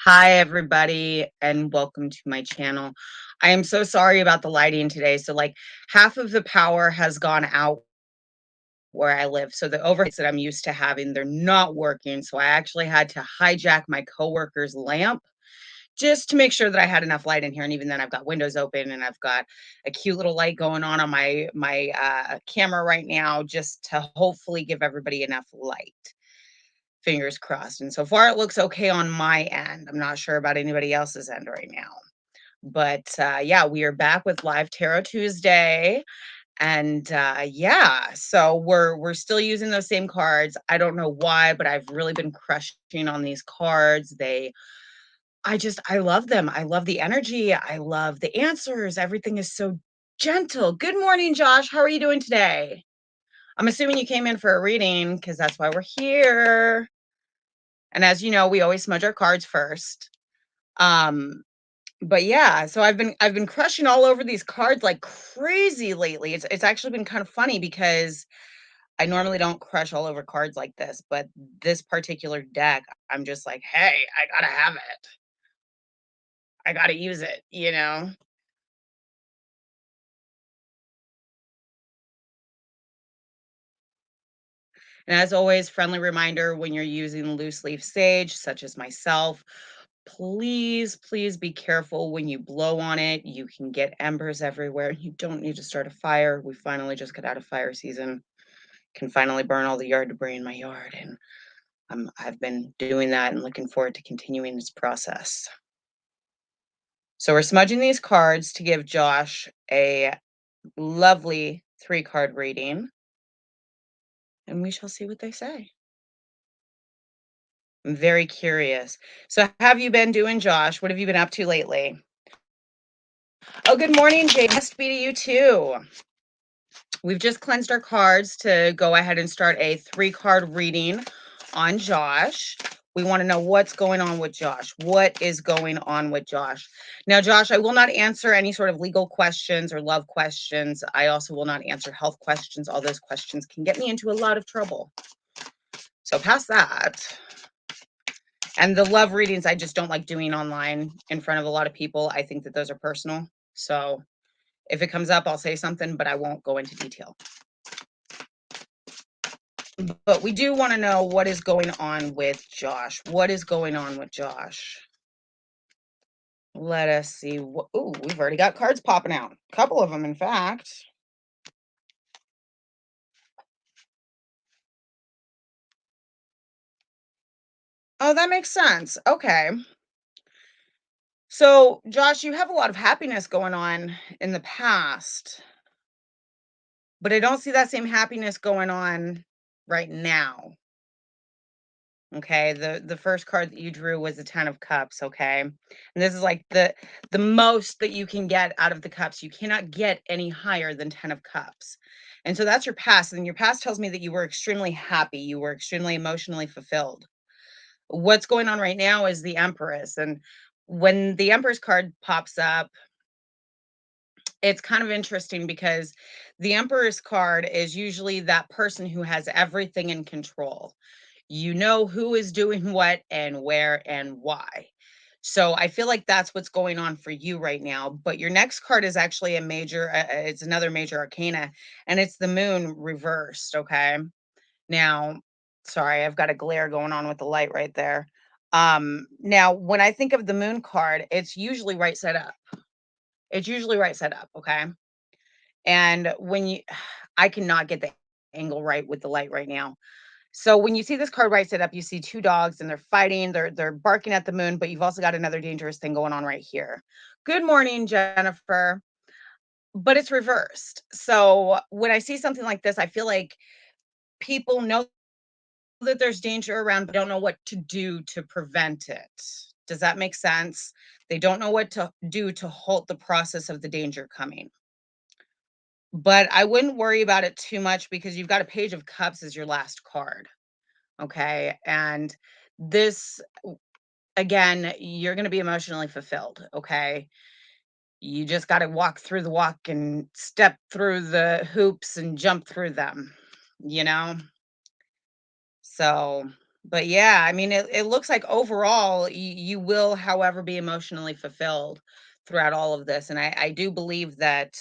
Hi, everybody, and welcome to my channel. I am so sorry about the lighting today. So, like, half of the power has gone out where I live. So, the overheads that I'm used to having, they're not working. So, I actually had to hijack my coworker's lamp just to make sure that I had enough light in here. And even then, I've got windows open and I've got a cute little light going on my camera right now, just to hopefully give everybody enough light. Fingers crossed. And so far, it looks okay on my end. I'm not sure about anybody else's end right now. But yeah, we are back with Live Tarot Tuesday. And yeah, so we're still using those same cards. I don't know why, but I've really been crushing on these cards. I love them. I love the energy. I love the answers. Everything is so gentle. Good morning, Josh. How are you doing today? I'm assuming you came in for a reading because that's why we're here. And as you know, we always smudge our cards first. Um, but yeah, so I've been crushing all over these cards like crazy lately. It's actually been kind of funny because I normally don't crush all over cards like this, but this particular deck, I'm just like, hey, I gotta have it. I gotta use it. And as always, friendly reminder when you're using loose leaf sage, such as myself, please, please be careful when you blow on it. You can get embers everywhere. You don't need to start a fire. We finally just got out of fire season. Can finally burn all the yard debris in my yard. And I've been doing that and looking forward to continuing this process. So we're smudging these cards to give Josh a lovely 3-card reading, and we shall see what they say. I'm very curious. So, how have you been doing, Josh? What have you been up to lately? Oh, good morning, Jay. Must be to you too. We've just cleansed our cards to go ahead and start a 3-card reading on Josh. We want to know what's going on with Josh. What is going on with Josh? Now, Josh, I will not answer any sort of legal questions or love questions. I also will not answer health questions. All those questions can get me into a lot of trouble. So, past that. And the love readings, I just don't like doing online in front of a lot of people. I think that those are personal. So, if it comes up, I'll say something, but I won't go into detail. But we do want to know what is going on with Josh. What is going on with Josh? Let us see. Ooh, we've already got cards popping out. A couple of them, in fact. Oh, that makes sense. Okay. So, Josh, you have a lot of happiness going on in the past, but I don't see that same happiness going on right now. Okay, the first card that you drew was the 10 of cups, okay? And this is like the most that you can get out of the cups. You cannot get any higher than 10 of cups. And so that's your past, and your past tells me that you were extremely happy, you were extremely emotionally fulfilled. What's going on right now is the Empress, and when the Empress card pops up, it's kind of interesting because the Empress card is usually that person who has everything in control. You know who is doing what and where and why. So I feel like that's what's going on for you right now. But your next card is actually it's another major arcana, and it's the moon reversed. Okay. Now, sorry, I've got a glare going on with the light right there. Now, when I think of the moon card, it's usually right side up. It's usually right side up. Okay. And I cannot get the angle right with the light right now. So when you see this card right set up, you see 2 dogs and they're fighting, they're barking at the moon, but you've also got another dangerous thing going on right here. Good morning, Jennifer. But it's reversed. So when I see something like this, I feel like people know that there's danger around, but don't know what to do to prevent it. Does that make sense? They don't know what to do to halt the process of the danger coming. But I wouldn't worry about it too much because you've got a page of cups as your last card. Okay. And this, again, you're going to be emotionally fulfilled. Okay. You just got to walk through the walk and step through the hoops and jump through them, you know? So, But yeah, I mean, it looks like overall you will, however, be emotionally fulfilled throughout all of this. And I do believe that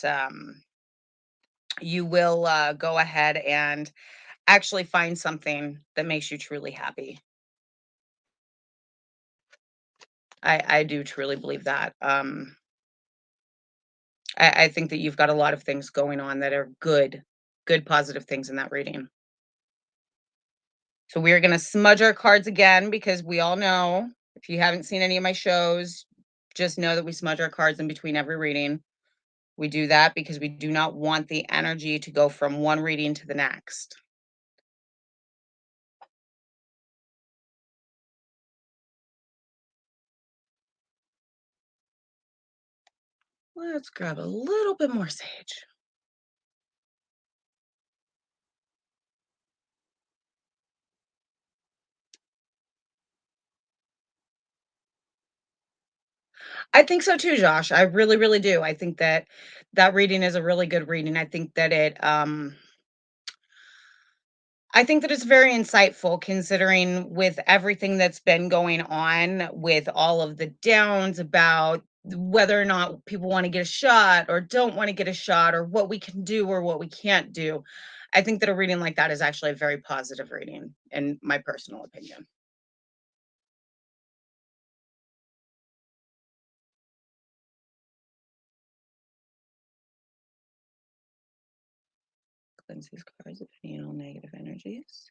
you will go ahead and actually find something that makes you truly happy. I do truly believe that. I think that you've got a lot of things going on that are good positive things in that reading. So we are going to smudge our cards again because we all know, if you haven't seen any of my shows, just know that we smudge our cards in between every reading. We do that because we do not want the energy to go from one reading to the next. Let's grab a little bit more sage. I think so too, Josh. I really, really do. I think that that reading is a really good reading. I think that it's very insightful considering with everything that's been going on with all of the downs about whether or not people want to get a shot or don't want to get a shot or what we can do or what we can't do. I think that a reading like that is actually a very positive reading, in my personal opinion. Cleanse these cards of any and all negative energies,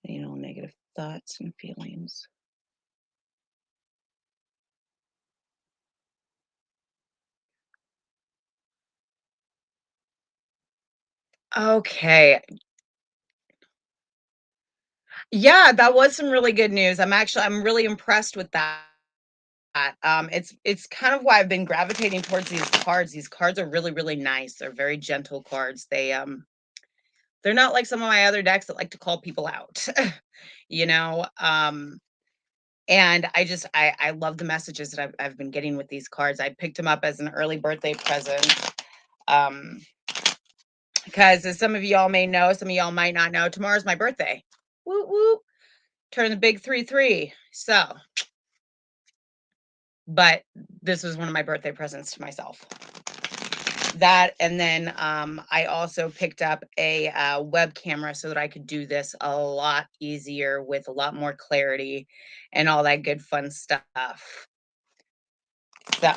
any and all negative thoughts and feelings. Okay. Yeah, that was some really good news. I'm really impressed with that. It's kind of why I've been gravitating towards these cards. These cards are really, really nice. They're very gentle cards. They're not like some of my other decks that like to call people out, you know. And I love the messages that I've been getting with these cards. I picked them up as an early birthday present. Um, because as some of y'all may know, some of y'all might not know, tomorrow's my birthday. Woo woo. Turn the big 3-3. So, but this was one of my birthday presents to myself. That, and then I also picked up a web camera so that I could do this a lot easier with a lot more clarity and all that good fun stuff. So,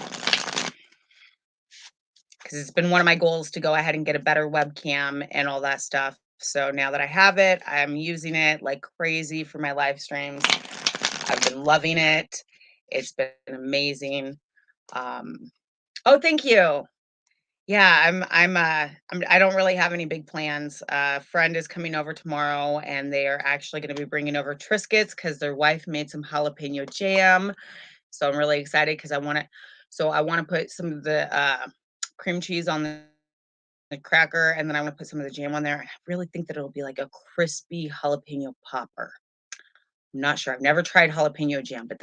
because it's been one of my goals to go ahead and get a better webcam and all that stuff. So now that I have it, I'm using it like crazy for my live streams. I've been loving it. It's been amazing. Um, oh, thank you. Yeah, I don't really have any big plans. A friend is coming over tomorrow and they are actually going to be bringing over Triscuits because their wife made some jalapeno jam. So I'm really excited because I want to put some of the cream cheese on the cracker and then I want to put some of the jam on there. I really think that it'll be like a crispy jalapeno popper. I'm not sure. I've never tried jalapeno jam, but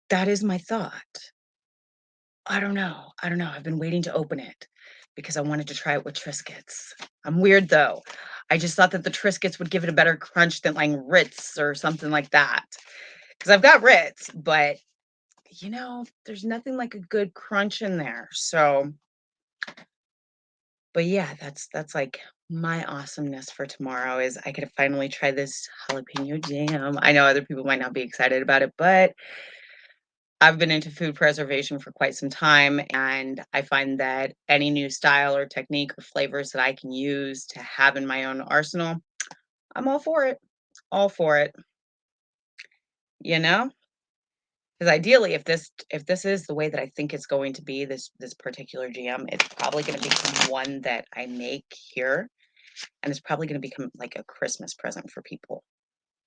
that is my thought. I don't know. I don't know. I've been waiting to open it because I wanted to try it with Triscuits. I'm weird though. I just thought that the Triscuits would give it a better crunch than like Ritz or something like that. Because I've got Ritz, but there's nothing like a good crunch in there. So, but yeah, that's like my awesomeness for tomorrow is I get to finally try this jalapeno jam. I know other people might not be excited about it, but I've been into food preservation for quite some time, and I find that any new style or technique or flavors that I can use to have in my own arsenal, I'm all for it. All for it, you know? Because ideally, if this is the way that I think it's going to be, this particular jam, it's probably going to become one that I make here, and it's probably going to become like a Christmas present for people.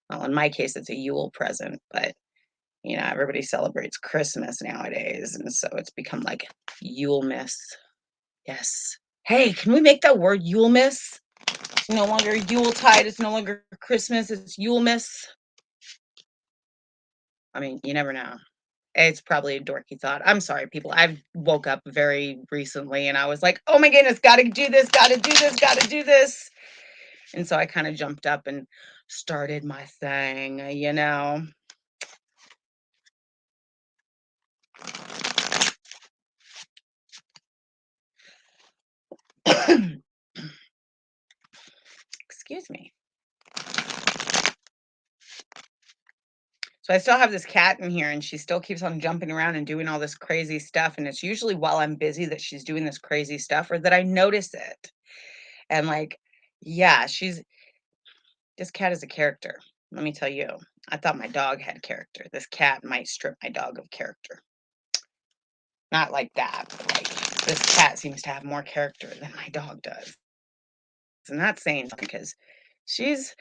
Well, in my case, it's a Yule present, but everybody celebrates Christmas nowadays, and so it's become like Yule miss. Yes. Hey, can we make that word Yule miss? It's no longer Yuletide. It's no longer Christmas. It's Yule miss. I mean, you never know. It's probably a dorky thought. I'm sorry, people. I've woke up very recently and I was like, oh my goodness, gotta do this, gotta do this, gotta do this. And so I kind of jumped up and started my thing. Excuse me. So I still have this cat in here and she still keeps on jumping around and doing all this crazy stuff. And it's usually while I'm busy that she's doing this crazy stuff or that I notice it. And like, yeah, this cat is a character. Let me tell you, I thought my dog had character. This cat might strip my dog of character. Not like that, but like this cat seems to have more character than my dog does. And that's saying something because she's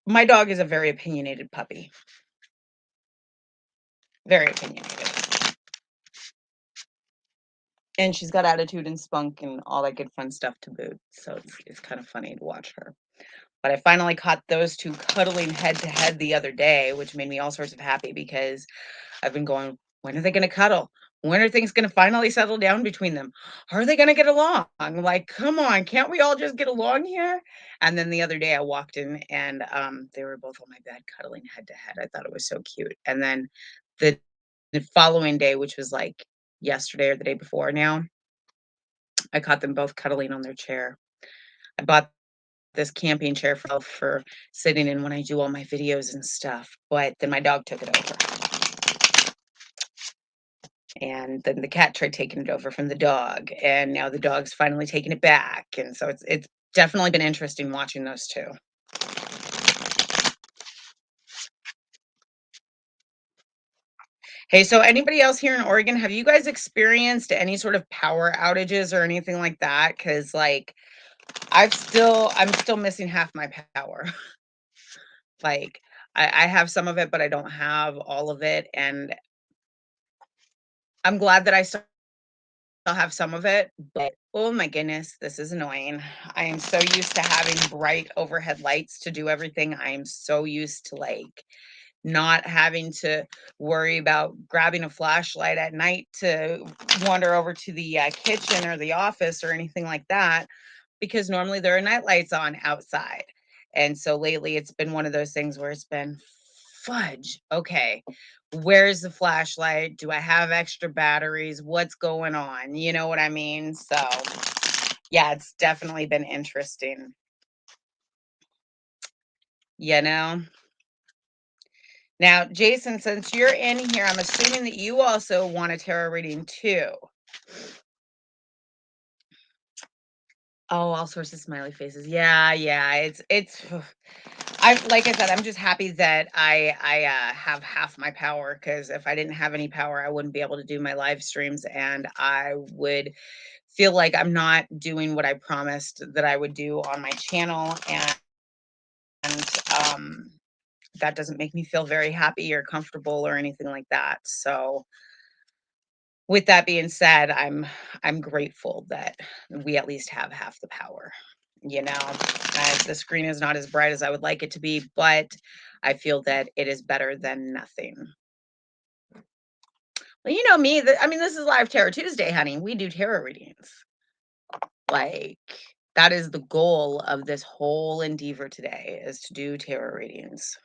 my dog is a very opinionated puppy. Very opinionated. And she's got attitude and spunk and all that good fun stuff to boot. So it's kind of funny to watch her. But I finally caught those 2 cuddling head to head the other day, which made me all sorts of happy because I've been going, "When are they gonna cuddle? When are things gonna finally settle down between them? Are they gonna get along? Like, come on, can't we all just get along here?" And then the other day I walked in and, they were both on my bed cuddling head to head. I thought it was so cute. And then the the following day, which was, like, yesterday or the day before now, I caught them both cuddling on their chair. I bought this camping chair for sitting in when I do all my videos and stuff, but then my dog took it over, and then the cat tried taking it over from the dog, and now the dog's finally taking it back, and so it's definitely been interesting watching those 2. Hey, so anybody else here in Oregon, have you guys experienced any sort of power outages or anything like that? Because like, I'm still missing half my power. Like, I have some of it, but I don't have all of it, and I'm glad that I still have some of it, but oh my goodness, this is annoying. I am so used to having bright overhead lights to do everything. I am so used to like not having to worry about grabbing a flashlight at night to wander over to the kitchen or the office or anything like that because normally there are night lights on outside. And so lately it's been one of those things where it's been fudge. Okay, where's the flashlight? Do I have extra batteries? What's going on? You know what I mean? So, yeah, it's definitely been interesting, you know? Now, Jason, since you're in here, I'm assuming that you also want a tarot reading too. Oh, all sorts of smiley faces. Yeah, yeah. It's I like I said, I'm just happy that I have half my power because if I didn't have any power, I wouldn't be able to do my live streams and I would feel like I'm not doing what I promised that I would do on my channel and that doesn't make me feel very happy or comfortable or anything like that. So with that being said, I'm grateful that we at least have half the power. The screen is not as bright as I would like it to be, but I feel that it is better than nothing. Well, you know me, I mean, this is Live Tarot Tuesday, honey. We do tarot readings. Like, that is the goal of this whole endeavor today is to do tarot readings.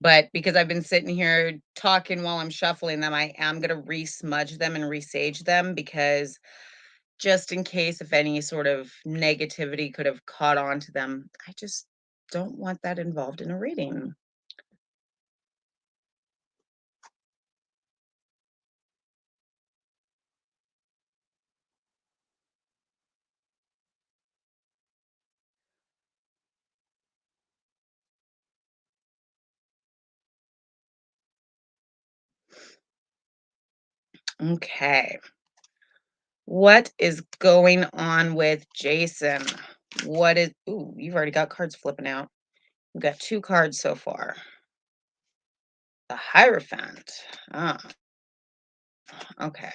But because I've been sitting here talking while I'm shuffling them, I am going to re-smudge them and resage them because just in case if any sort of negativity could have caught on to them, I just don't want that involved in a reading. Okay. What is going on with Jason? Ooh, you've already got cards flipping out. We've got 2 cards so far. The Hierophant. Ah, okay.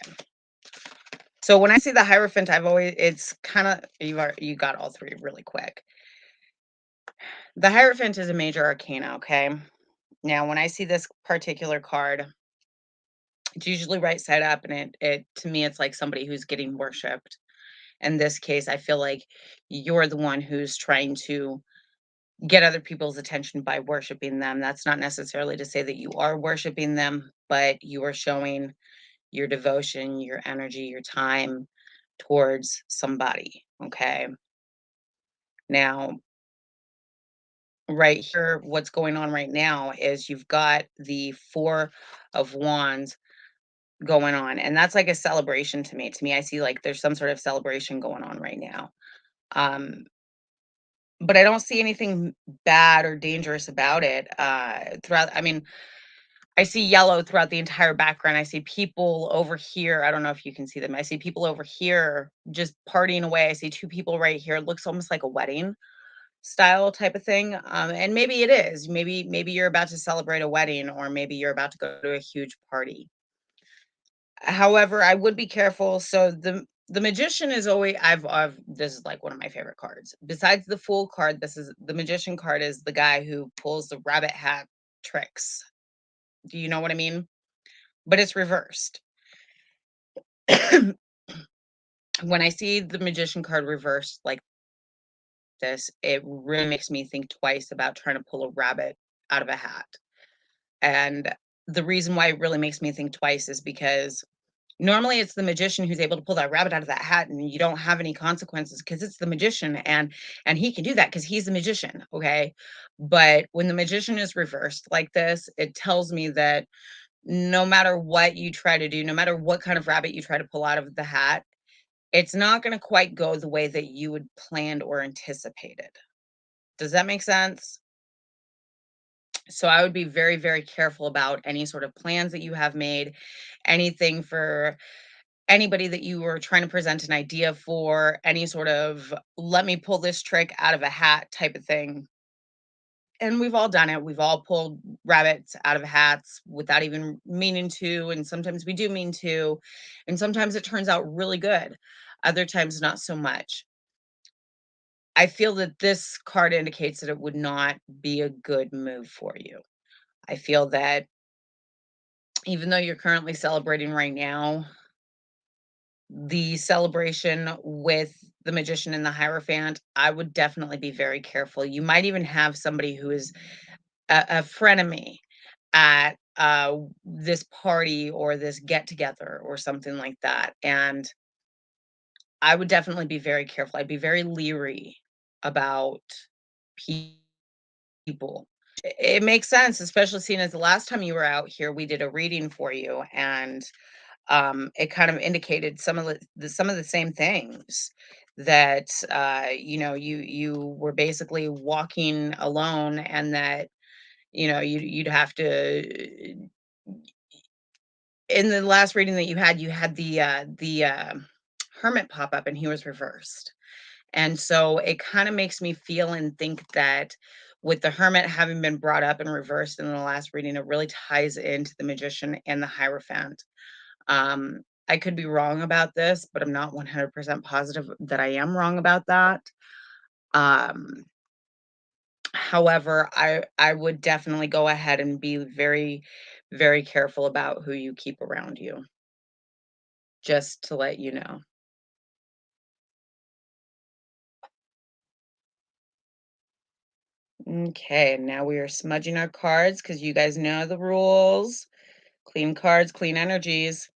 So when I see the Hierophant, it's kind of, you got all 3 really quick. The Hierophant is a major arcana, okay? Now, when I see this particular card, it's usually right side up, and it to me, it's like somebody who's getting worshipped. In this case, I feel like you're the one who's trying to get other people's attention by worshiping them. That's not necessarily to say that you are worshiping them, but you are showing your devotion, your energy, your time towards somebody. Okay. Now, right here, what's going on right now is you've got the Four of Wands going on, and that's like a celebration to me. To me, I see like there's some sort of celebration going on right now. Um, but I don't see anything bad or dangerous about it. Throughout, I mean, I see yellow throughout the entire background. I see people over here. I don't know if you can see them. I see people over here just partying away. I see two people right here. It looks almost like a wedding style type of thing. And maybe it is. Maybe you're about to celebrate a wedding, or maybe you're about to go to a huge party. However, I would be careful. So the magician is always I've this is like one of my favorite cards. Besides the fool card, this is the magician card is the guy who pulls the rabbit hat tricks. Do you know what I mean? But it's reversed. When I see the magician card reversed like this, it really makes me think twice about trying to pull a rabbit out of a hat. And the reason why it really makes me think twice is because normally it's the magician who's able to pull that rabbit out of that hat and you don't have any consequences because it's the magician and he can do that because he's the magician, okay? But when the magician is reversed like this, it tells me that no matter what you try to do, no matter what kind of rabbit you try to pull out of the hat, it's not going to quite go the way that you would planned or anticipated. Does that make sense? So I would be very, very careful about any sort of plans that you have made, anything for anybody that you were trying to present an idea for, any sort of let me pull this trick out of a hat type of thing. And we've all done it. We've all pulled rabbits out of hats without even meaning to. And sometimes we do mean to. And sometimes it turns out really good. Other times, not so much. I feel that this card indicates that it would not be a good move for you. I feel that even though you're currently celebrating right now, the celebration with the magician and the hierophant, I would definitely be very careful. You might even have somebody who is a frenemy at this party or this get together or something like that. And I would definitely be very careful. I'd be very leery about pe- people. It makes sense, especially seeing as the last time you were out here, we did a reading for you, and it kind of indicated some of the same things that you were basically walking alone, and that you'd have to. In the last reading that you had the hermit pop up, and he was reversed. And so it kind of makes me feel and think that with the hermit having been brought up and reversed in the last reading, it really ties into the magician and the hierophant. I could be wrong about this, but I'm not 100% positive that I am wrong about that. Um, However, I would definitely go ahead and be very, very careful about who you keep around you, just to let you know. Okay, now we are smudging our cards because you guys know the rules. Clean cards, clean energies.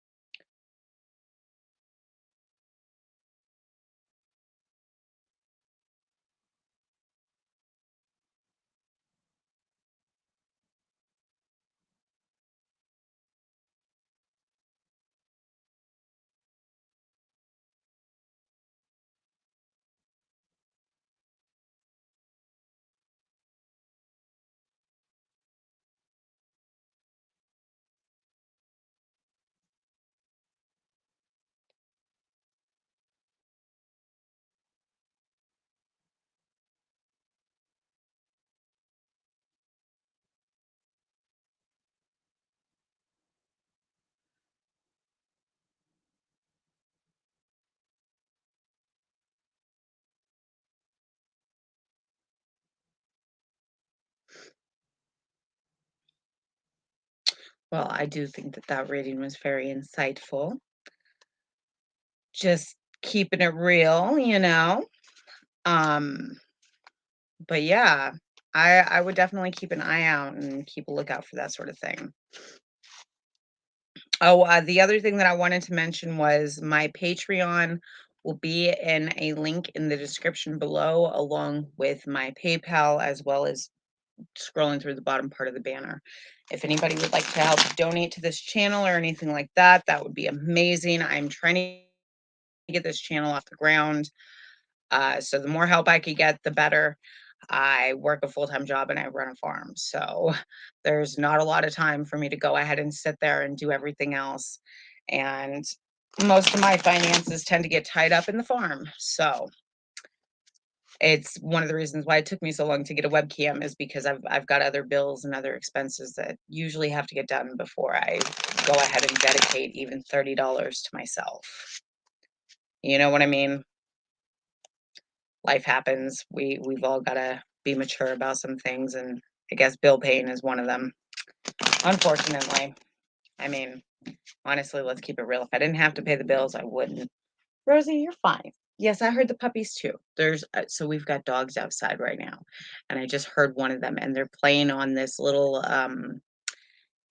Well, I do think that that reading was very insightful. Just keeping it real, you know? Um, but yeah, I would definitely keep an eye out and keep a lookout for that sort of thing. Oh, the other thing that I wanted to mention was my Patreon will be in a link in the description below, along with my PayPal, as well as scrolling through the bottom part of the banner. If anybody would like to help donate to this channel or anything like that, that would be amazing. I'm trying to get this channel off the ground. So the more help I could get, the better. I work a full-time job and I run a farm. So there's not a lot of time for me to go ahead and sit there and do everything else. And most of my finances tend to get tied up in the farm. So it's one of the reasons why it took me so long to get a webcam, is because I've got other bills and other expenses that usually have to get done before I go ahead and dedicate even $30 to myself. You know what I mean? Life happens. We've all got to be mature about some things, and I guess bill paying is one of them. Unfortunately, I mean, honestly, let's keep it real. If I didn't have to pay the bills, I wouldn't. Rosie, you're fine. Yes, I heard the puppies too. There's so we've got dogs outside right now, and I just heard one of them, and they're playing on this little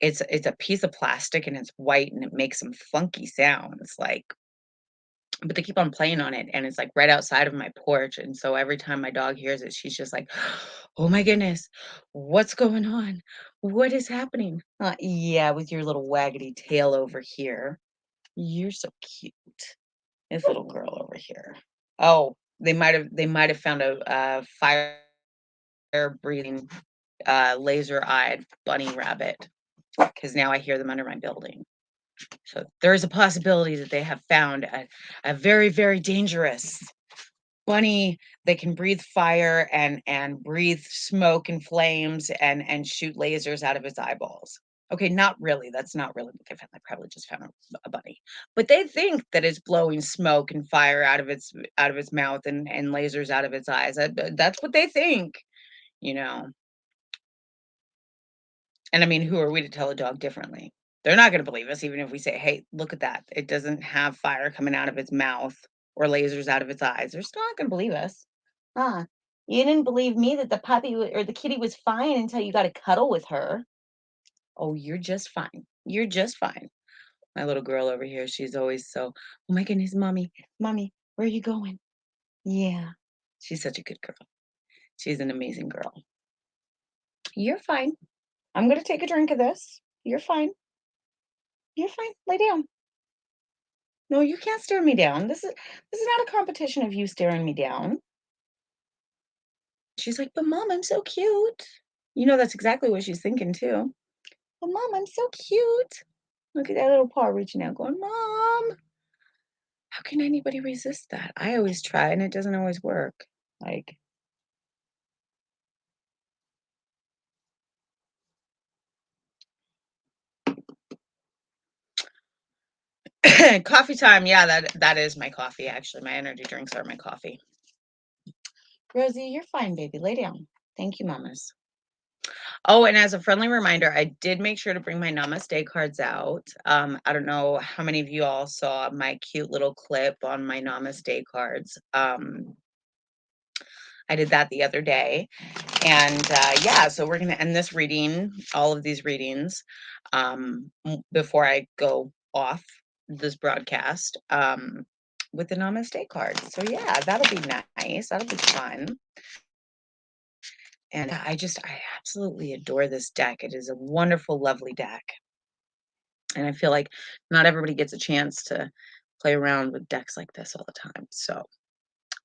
it's a piece of plastic and it's white and it makes some funky sounds like, but they keep on playing on it and it's like right outside of my porch. And so every time my dog hears it, she's just like, "Oh my goodness, what's going on? What is happening?" Yeah, with your little waggedy tail over here. You're so cute. This little girl over here. Oh, they might have found a fire breathing laser eyed bunny rabbit, because now I hear them under my building. So there is a possibility that they have found a very, very dangerous bunny that can breathe fire and breathe smoke and flames and shoot lasers out of its eyeballs. Okay, not really. That's not really what they found. They probably just found a bunny, but they think that it's blowing smoke and fire out of its mouth and lasers out of its eyes. That's what they think, you know. And I mean, who are we to tell a dog differently? They're not going to believe us, even if we say, "Hey, look at that. It doesn't have fire coming out of its mouth or lasers out of its eyes." They're still not going to believe us. Huh? You didn't believe me that the or the kitty was fine until you got to cuddle with her. Oh, you're just fine. You're just fine. My little girl over here, she's always so, "Oh my goodness, mommy, mommy, where are you going?" Yeah. She's such a good girl. She's an amazing girl. You're fine. I'm going to take a drink of this. You're fine. You're fine. Lay down. No, you can't stare me down. This is not a competition of you staring me down. She's like, "But mom, I'm so cute." You know that's exactly what she's thinking too. "But mom, I'm so cute." Look at that little paw reaching out going, "Mom." How can anybody resist that? I always try and it doesn't always work. Like, coffee time. Yeah, that is my coffee actually. My energy drinks are my coffee. Rosie, you're fine, baby. Lay down. Thank you, mamas. Oh, and as a friendly reminder, I did make sure to bring my namaste cards out. I don't know how many of you all saw my cute little clip on my namaste cards. I did that the other day. And yeah, so we're going to end this reading, all of these readings, before I go off this broadcast, with the namaste card. So yeah, that'll be nice. That'll be fun. And I absolutely adore this deck. It is a wonderful, lovely deck. And I feel like not everybody gets a chance to play around with decks like this all the time. So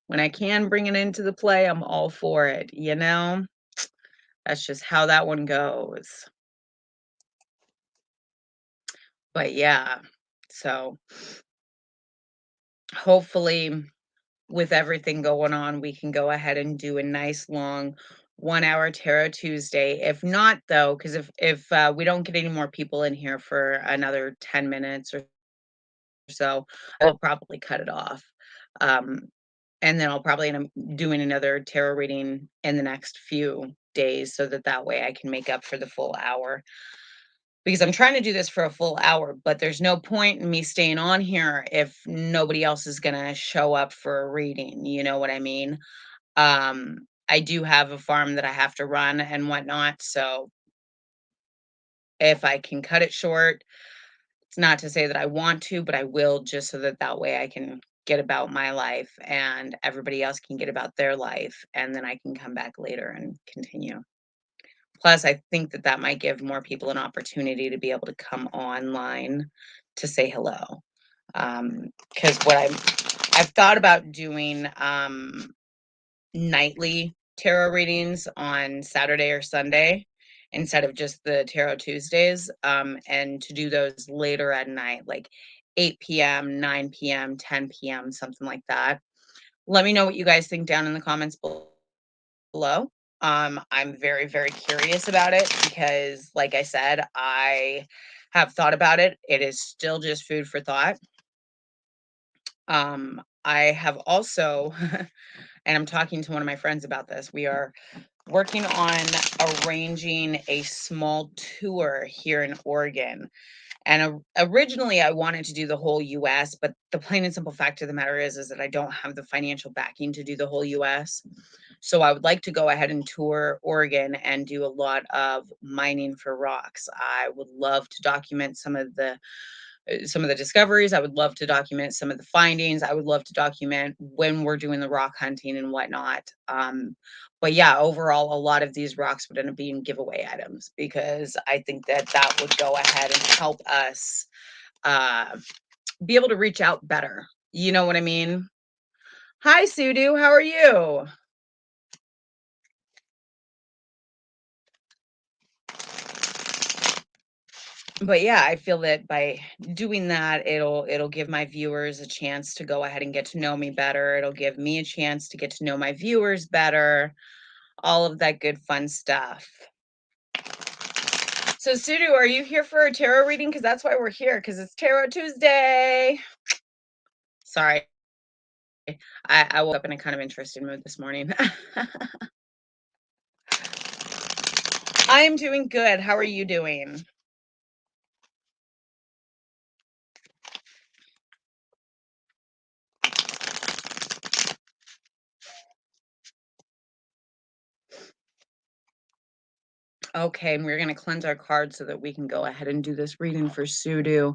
when I can bring it into the play, I'm all for it, you know? That's just how that one goes. But yeah, so hopefully with everything going on, we can go ahead and do a nice long 1 hour Tarot Tuesday. If not though, because if we don't get any more people in here for another 10 minutes or so, I'll probably cut it off. Um, and then I'll probably end up doing another tarot reading in the next few days so that way I can make up for the full hour. because I'm trying to do this for a full hour, but there's no point in me staying on here if nobody else is gonna show up for a reading, you know what I mean? I do have a farm that I have to run and whatnot, so if I can cut it short, it's not to say that I want to, but I will just so that that way I can get about my life and everybody else can get about their life, and then I can come back later and continue. Plus, I think that that might give more people an opportunity to be able to come online to say hello. Because what I've thought about doing nightly tarot readings on Saturday or Sunday instead of just the tarot Tuesdays, and to do those later at night, like 8 p.m., 9 p.m., 10 p.m., something like that. Let me know what you guys think down in the comments below. I'm very, very curious about it because, like I said, I have thought about it. It is still just food for thought. I have also, and I'm talking to one of my friends about this, we are working on arranging a small tour here in Oregon. And originally, I wanted to do the whole US, but the plain and simple fact of the matter is that I don't have the financial backing to do the whole US. So I would like to go ahead and tour Oregon and do a lot of mining for rocks. I would love to document some of the discoveries. I would love to document some of the findings. I would love to document when we're doing the rock hunting and whatnot. But yeah, overall, a lot of these rocks would end up being giveaway items because I think that that would go ahead and help us uh, be able to reach out better. You know what I mean? Hi, Sudu. How are you? But yeah, I feel that by doing that, it'll give my viewers a chance to go ahead and get to know me better. It'll give me a chance to get to know my viewers better, all of that good fun stuff. So Sudu, are you here for a tarot reading? Because that's why we're here, because it's Tarot Tuesday. Sorry. I woke up in a kind of interesting mood this morning. I am doing good. How are you doing? Okay, and we're going to cleanse our cards so that we can go ahead and do this reading for Sudu.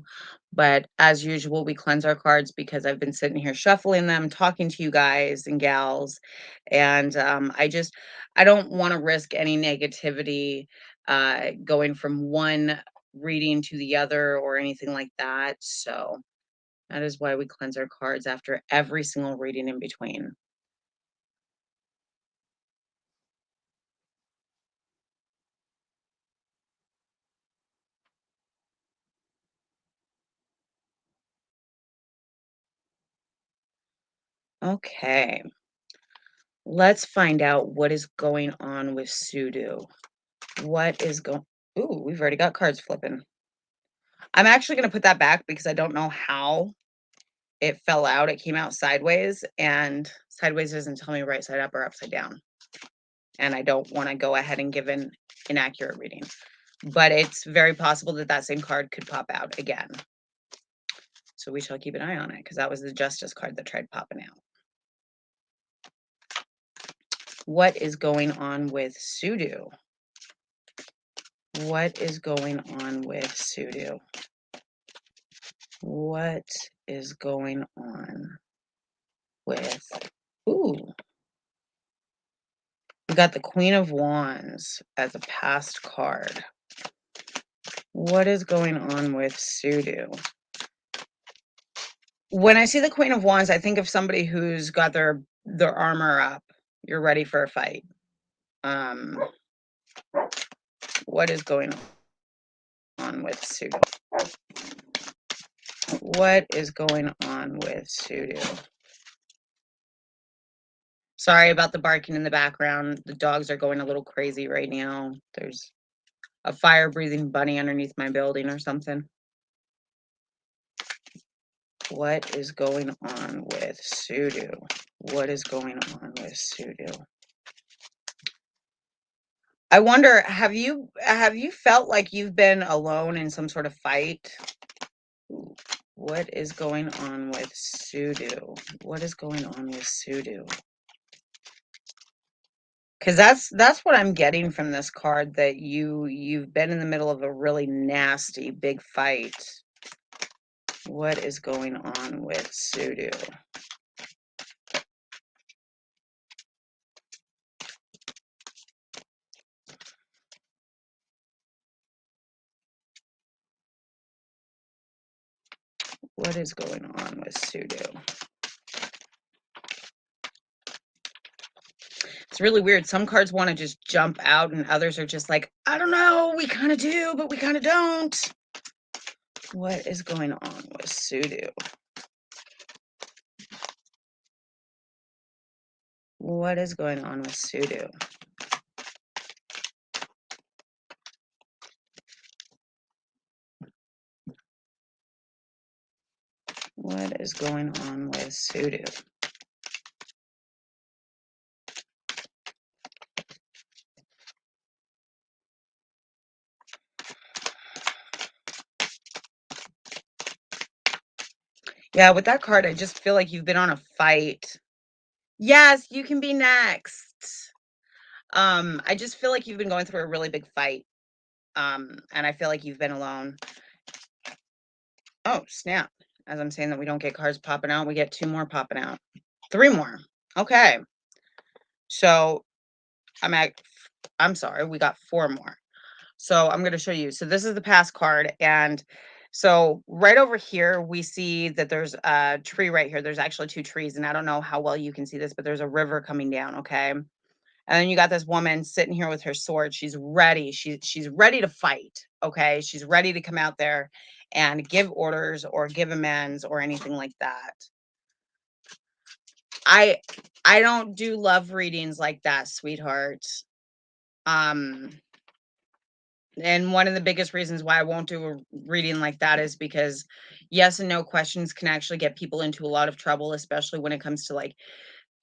But as usual, we cleanse our cards because I've been sitting here shuffling them, talking to you guys and gals. And I don't want to risk any negativity going from one reading to the other or anything like that. So that is why we cleanse our cards after every single reading in between. Okay, let's find out what is going on with Sudu. What is going Ooh, we've already got cards flipping. I'm actually gonna put that back because I don't know how it fell out. It came out sideways, and sideways doesn't tell me right side up or upside down. And I don't wanna go ahead and give an inaccurate reading. But it's very possible that that same card could pop out again. So we shall keep an eye on it because that was the Justice card that tried popping out. What is going on with Sudu? What is going on with Sudu? What is going on with Ooh, we got the Queen of Wands as a past card. What is going on with Sudu? When I see the Queen of Wands, I think of somebody who's got their armor up. You're ready for a fight. Um, what is going on with Sudu? What is going on with Sudu? Sorry about the barking in the background. The dogs are going a little crazy right now. There's a fire-breathing bunny underneath my building or something. What is going on with Sudu? What is going on with Sudu? I wonder, have you felt like you've been alone in some sort of fight? Ooh, what is going on with Sudo? What is going on with Sudo? Because that's what I'm getting from this card, that you've been in the middle of a really nasty big fight. What is going on with Sudo? What is going on with Sudo? It's really weird. Some cards want to just jump out, and others are just like, I don't know, we kind of do, but we kind of don't. What is going on with Sudo? What is going on with Sudo? What is going on with Sudo? Yeah, with that card, I just feel like you've been on a fight. Yes, you can be next. I just feel like you've been going through a really big fight. And I feel like you've been alone. Oh, snap. As I'm saying that we don't get cards popping out, we get 2 more popping out. 3 more. Okay. So I'm sorry, we got 4 more. So I'm going to show you. So this is the past card. And so right over here, we see that there's a tree right here. There's actually 2 trees. And I don't know how well you can see this, but there's a river coming down. Okay. And then you got this woman sitting here with her sword. She's ready. She's ready to fight. Okay. She's ready to come out there and give orders or give amends or anything like that. I I don't do love readings like that, sweetheart. Um And one of the biggest reasons why I won't do a reading like that is because yes and no questions can actually get people into a lot of trouble, especially when it comes to like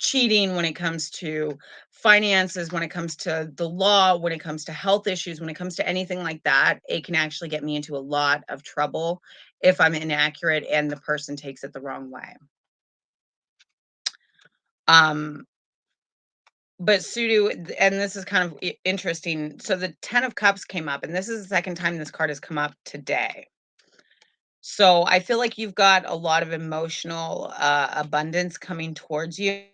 cheating, when it comes to finances, when it comes to the law, when it comes to health issues, when it comes to anything like that. It can actually get me into a lot of trouble if I'm inaccurate and the person takes it the wrong way. Um, but Sudu, and this is kind of interesting. So the 10 of Cups came up, and this is the second time this card has come up today. So I feel like you've got a lot of emotional abundance coming towards you.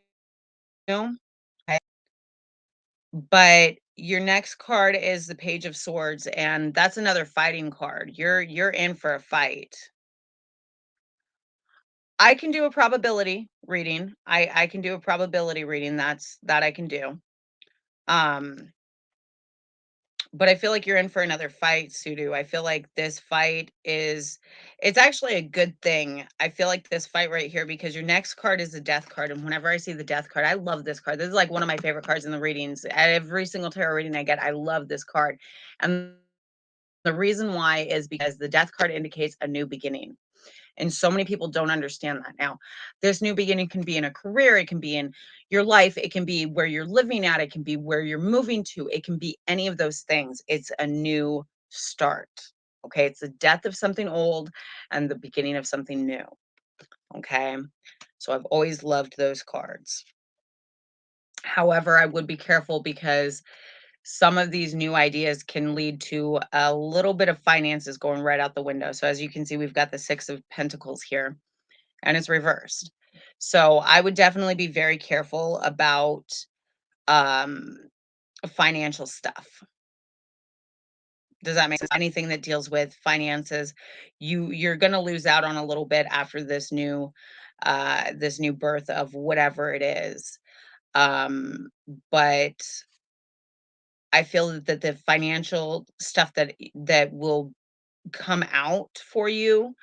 Okay? But your next card is the Page of Swords, and that's another fighting card. You're in for a fight. I can do a probability reading. I can do a probability reading. That I can do. Um, But I feel like you're in for another fight, Sudu. I feel like this fight is it's actually a good thing. I feel like this fight right here, because your next card is the death card. And whenever I see the death card, I love this card. This is like one of my favorite cards in the readings. At every single tarot reading I get, I love this card. And the reason why is because the death card indicates a new beginning. And so many people don't understand that. Now, this new beginning can be in a career, it can be in your life, it can be where you're living at, it can be where you're moving to, it can be any of those things. It's a new start. Okay. It's the death of something old and the beginning of something new. Okay. So I've always loved those cards. However, I would be careful because some of these new ideas can lead to a little bit of finances going right out the window. So as you can see, we've got the 6 of Pentacles here and it's reversed. So I would definitely be very careful about um financial stuff. Does that make sense? Anything that deals with finances, you're going to lose out on a little bit after this new birth of whatever it is. Um but I feel that the financial stuff that will come out for you,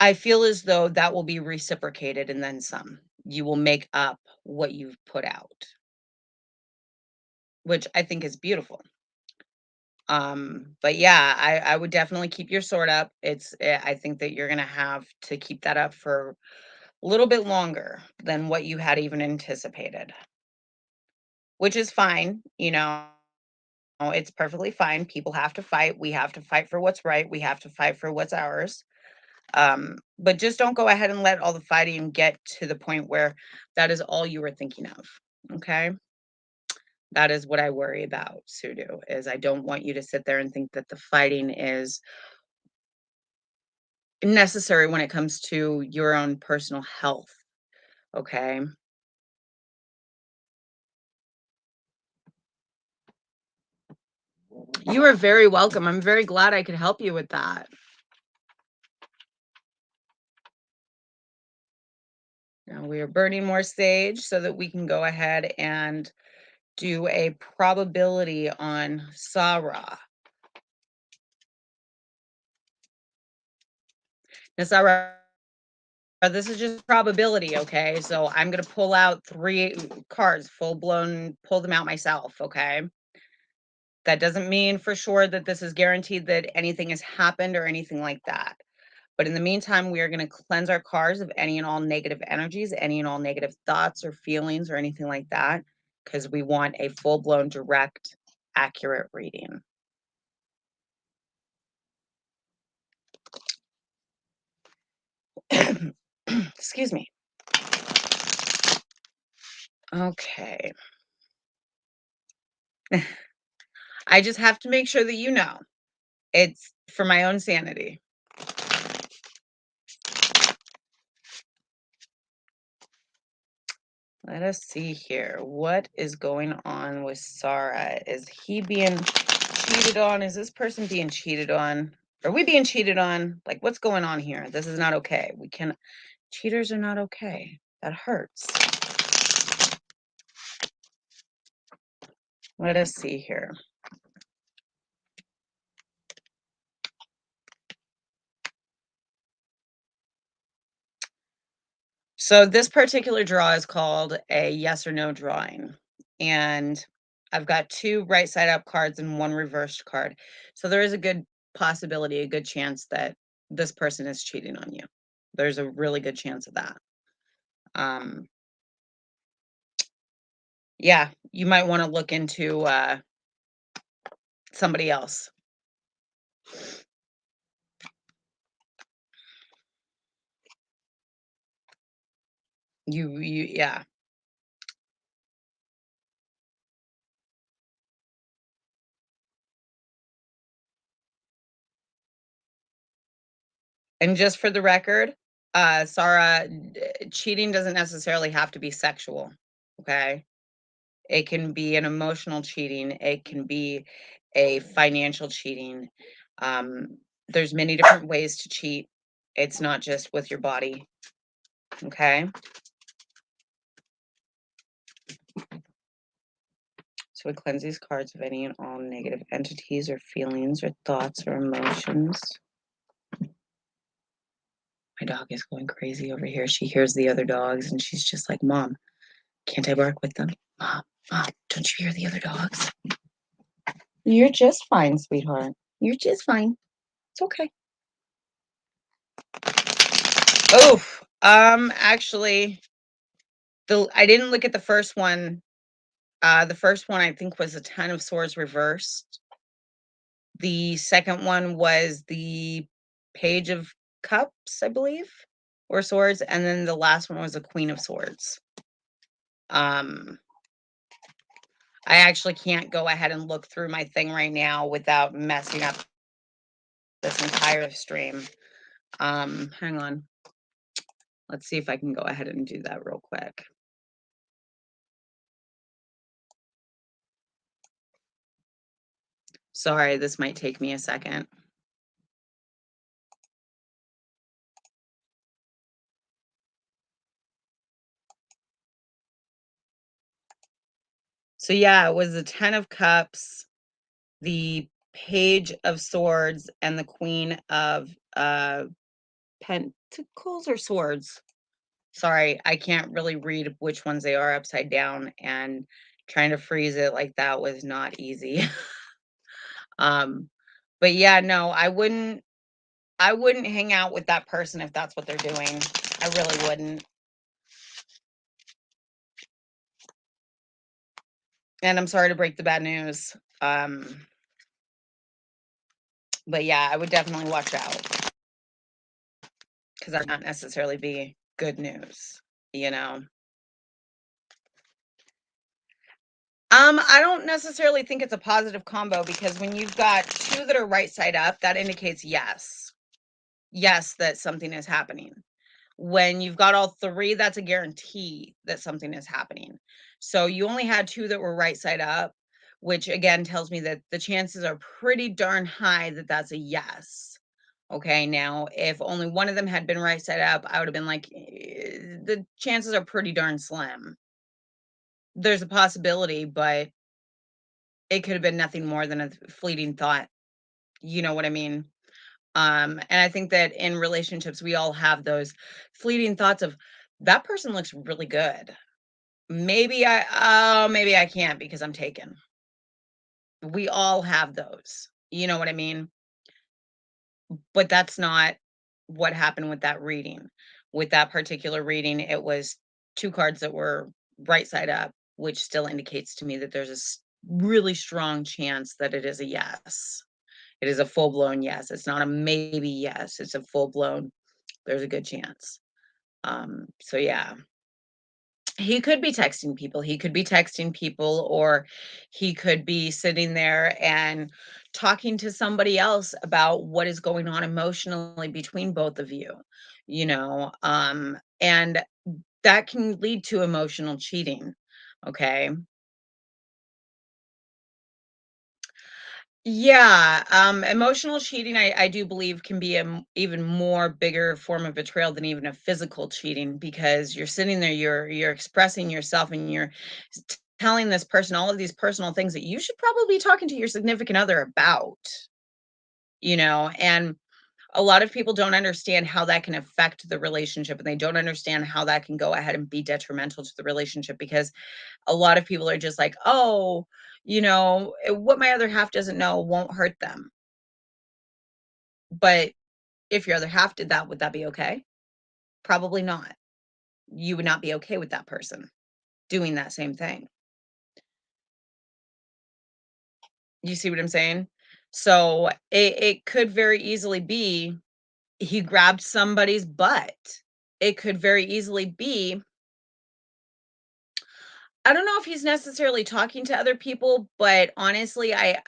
I feel as though that will be reciprocated and then some. You will make up what you've put out, which I think is beautiful. But yeah, I would definitely keep your sword up. I think that you're gonna have to keep that up for a little bit longer than what you had even anticipated, which is fine. it's perfectly fine. People have to fight. We have to fight for what's right. We have to fight for what's ours. But just don't go ahead and let all the fighting get to the point where that is all you were thinking of. Okay. That is what I worry about, Sudu, is I don't want you to sit there and think that the fighting is necessary when it comes to your own personal health. Okay. You are very welcome. I'm very glad I could help you with that. Now we are burning more sage so that we can go ahead and do a probability on Sarah. Now, Sarah, this is just probability, okay? So I'm going to pull out 3 cards, full blown, pull them out myself, okay? That doesn't mean for sure that this is guaranteed that anything has happened or anything like that. But in the meantime, we are going to cleanse our cards of any and all negative energies, any and all negative thoughts or feelings or anything like that, because we want a full blown, direct, accurate reading. Excuse me. Okay. I just have to make sure that you know it's for my own sanity. Let us see here. What is going on with Sarah? Is he being cheated on? Is this person being cheated on? Are we being cheated on? Like, what's going on here? This is not okay. We can, cheaters are not okay. That hurts. Let us see here. So this particular draw is called a yes or no drawing. And I've got 2 right side up cards and 1 reversed card. So there is a good possibility, a good chance that this person is cheating on you. There's a really good chance of that. Um, yeah, you might want to look into somebody else. Yeah. And just for the record, Sarah, cheating doesn't necessarily have to be sexual. Okay. It can be an emotional cheating. It can be a financial cheating. There's many different ways to cheat. It's not just with your body. Okay. So we cleanse these cards of any and all negative entities or feelings or thoughts or emotions. My dog is going crazy over here. She hears the other dogs and she's just like, Mom, can't I bark with them? Mom, don't you hear the other dogs? You're just fine, sweetheart. You're just fine. It's okay. Oh, actually, I didn't look at the first one. The first one I think was a 10 of swords reversed. The second one was the page of cups, I believe, or swords, and then the last one was a queen of swords. I actually can't go ahead and look through my thing right now without messing up this entire stream. Hang on. Let's see if I can go ahead and do that real quick. Sorry, this might take me a second. So yeah, it was the 10 of cups, the page of swords, and the queen of pentacles or swords. Sorry, I can't really read which ones they are upside down, and trying to freeze it like that was not easy. um, but yeah, no, I wouldn't hang out with that person if that's what they're doing. I really wouldn't. And I'm sorry to break the bad news. But yeah, I would definitely watch out because that would not necessarily be good news, you know. I don't necessarily think it's a positive combo because when you've got two that are right side up, that indicates yes. Yes, that something is happening. When you've got all three, that's a guarantee that something is happening. So you only had two that were right side up, which again tells me that the chances are pretty darn high that that's a yes. Okay, now if only one of them had been right side up, I would have been like, the chances are pretty darn slim. There's a possibility, but it could have been nothing more than a fleeting thought. You know what I mean? And I think that in relationships, we all have those fleeting thoughts of that person looks really good. Maybe I can't because I'm taken. We all have those. You know what I mean? But that's not what happened with that reading. With that particular reading, it was two cards that were right side up, which still indicates to me that there's a really strong chance that it is a yes. It is a full blown yes. It's not a maybe yes. It's a full blown, there's a good chance. So yeah, he could be texting people. He could be texting people, or he could be sitting there and talking to somebody else about what is going on emotionally between both of you, and that can lead to emotional cheating. Okay. Yeah, emotional cheating, I do believe can be even more bigger form of betrayal than even a physical cheating because you're sitting there, you're expressing yourself, and you're telling this person all of these personal things that you should probably be talking to your significant other about, and a lot of people don't understand how that can affect the relationship, and they don't understand how that can go ahead and be detrimental to the relationship because a lot of people are just like, oh, what my other half doesn't know won't hurt them. But if your other half did that, would that be okay? Probably not. You would not be okay with that person doing that same thing. You see what I'm saying? So it could very easily be he grabbed somebody's butt. It could very easily be, I don't know if he's necessarily talking to other people, but honestly, I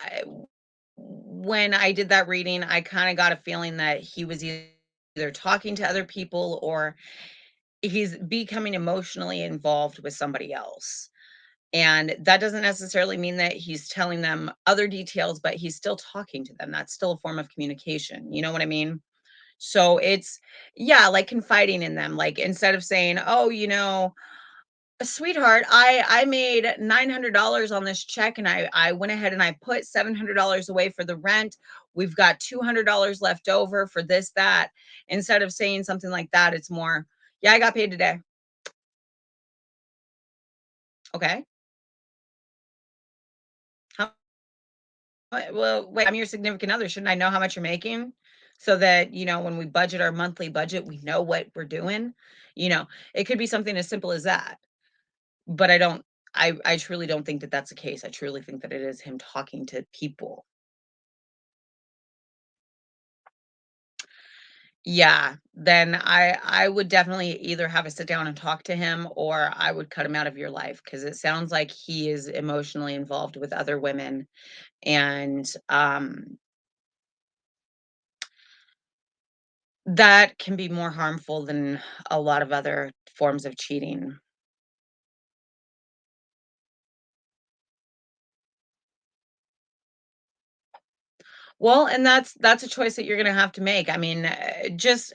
when I did that reading, I kind of got a feeling that he was either talking to other people or he's becoming emotionally involved with somebody else. And that doesn't necessarily mean that he's telling them other details, but he's still talking to them. That's still a form of communication. You know what I mean? So it's, yeah, like confiding in them. Like instead of saying, oh, sweetheart, I made $900 on this check and I went ahead and I put $700 away for the rent. We've got $200 left over for this, that. Instead of saying something like that, it's more, yeah, I got paid today. Okay. How well, wait, I'm your significant other. Shouldn't I know how much you're making? So that, when we budget our monthly budget, we know what we're doing. You know, it could be something as simple as that. But I truly don't think that that's the case. I truly think that it is him talking to people. Yeah, then I would definitely either have a sit down and talk to him or I would cut him out of your life because it sounds like he is emotionally involved with other women and that can be more harmful than a lot of other forms of cheating. Well, and that's a choice that you're gonna have to make. I mean, just